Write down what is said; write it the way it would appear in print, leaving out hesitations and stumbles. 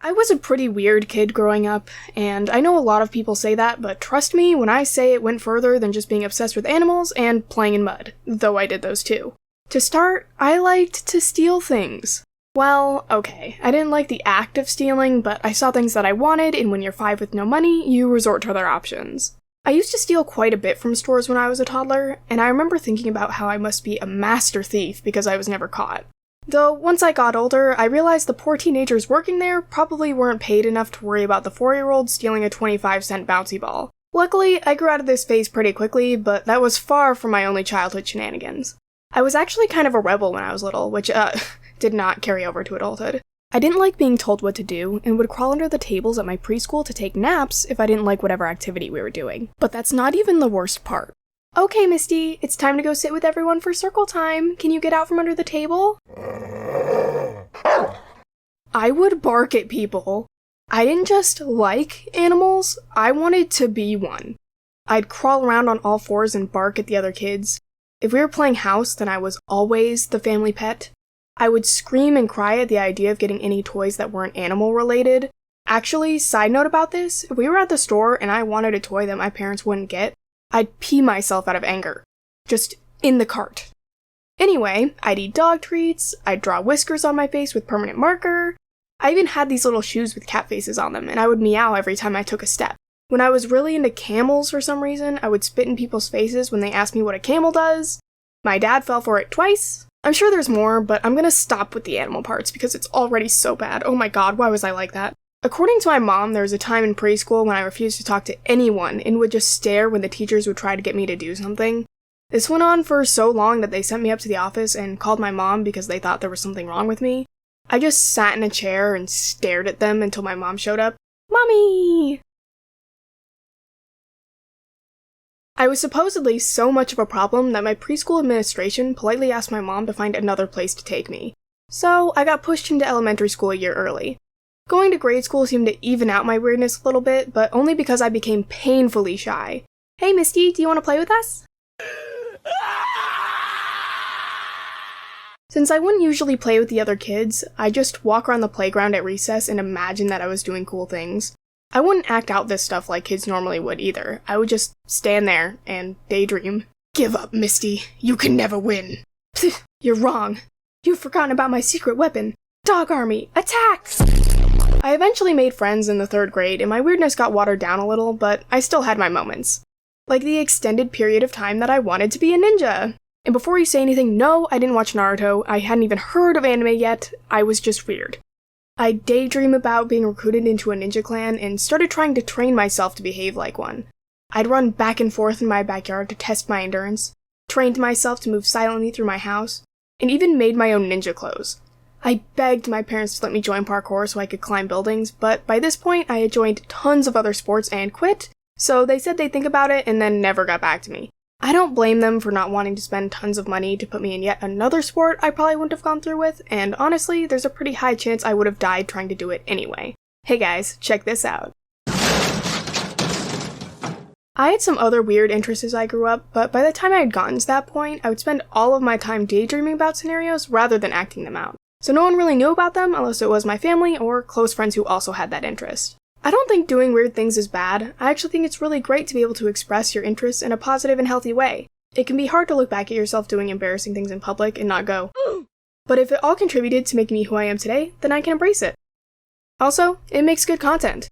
I was a pretty weird kid growing up, and I know a lot of people say that, but trust me when I say it went further than just being obsessed with animals and playing in mud, though I did those too. To start, I liked to steal things. Well, okay, I didn't like the act of stealing, but I saw things that I wanted, and when you're 5 with no money, you resort to other options. I used to steal quite a bit from stores when I was a toddler, and I remember thinking about how I must be a master thief because I was never caught. Though, once I got older, I realized the poor teenagers working there probably weren't paid enough to worry about the 4-year-old stealing a 25-cent bouncy ball. Luckily, I grew out of this phase pretty quickly, but that was far from my only childhood shenanigans. I was actually kind of a rebel when I was little, which, did not carry over to adulthood. I didn't like being told what to do, and would crawl under the tables at my preschool to take naps if I didn't like whatever activity we were doing. But that's not even the worst part. Okay, Misty, it's time to go sit with everyone for circle time. Can you get out from under the table? I would bark at people. I didn't just like animals, I wanted to be one. I'd crawl around on all fours and bark at the other kids. If we were playing house, then I was always the family pet. I would scream and cry at the idea of getting any toys that weren't animal related. Actually, side note about this, if we were at the store and I wanted a toy that my parents wouldn't get, I'd pee myself out of anger. Just in the cart. Anyway, I'd eat dog treats, I'd draw whiskers on my face with permanent marker. I even had these little shoes with cat faces on them, and I would meow every time I took a step. When I was really into camels for some reason, I would spit in people's faces when they asked me what a camel does. My dad fell for it twice. I'm sure there's more, but I'm gonna stop with the animal parts because it's already so bad. Oh my god, why was I like that? According to my mom, there was a time in preschool when I refused to talk to anyone and would just stare when the teachers would try to get me to do something. This went on for so long that they sent me up to the office and called my mom because they thought there was something wrong with me. I just sat in a chair and stared at them until my mom showed up. Mommy! I was supposedly so much of a problem that my preschool administration politely asked my mom to find another place to take me. So I got pushed into elementary school a year early. Going to grade school seemed to even out my weirdness a little bit, but only because I became painfully shy. Hey Misty, do you want to play with us? Since I wouldn't usually play with the other kids, I just walk around the playground at recess and imagine that I was doing cool things. I wouldn't act out this stuff like kids normally would either. I would just stand there and daydream. Give up, Misty. You can never win. Pfft, you're wrong. You've forgotten about my secret weapon. Dog army, attack! I eventually made friends in the 3rd grade, and my weirdness got watered down a little, but I still had my moments. Like the extended period of time that I wanted to be a ninja. And before you say anything, no, I didn't watch Naruto, I hadn't even heard of anime yet, I was just weird. I daydream about being recruited into a ninja clan and started trying to train myself to behave like one. I'd run back and forth in my backyard to test my endurance, trained myself to move silently through my house, and even made my own ninja clothes. I begged my parents to let me join parkour so I could climb buildings, but by this point I had joined tons of other sports and quit, so they said they'd think about it and then never got back to me. I don't blame them for not wanting to spend tons of money to put me in yet another sport I probably wouldn't have gone through with, and honestly, there's a pretty high chance I would have died trying to do it anyway. Hey guys, check this out. I had some other weird interests as I grew up, but by the time I had gotten to that point, I would spend all of my time daydreaming about scenarios rather than acting them out. So no one really knew about them unless it was my family or close friends who also had that interest. I don't think doing weird things is bad. I actually think it's really great to be able to express your interests in a positive and healthy way. It can be hard to look back at yourself doing embarrassing things in public and not go, ooh. But if it all contributed to making me who I am today, then I can embrace it. Also, it makes good content.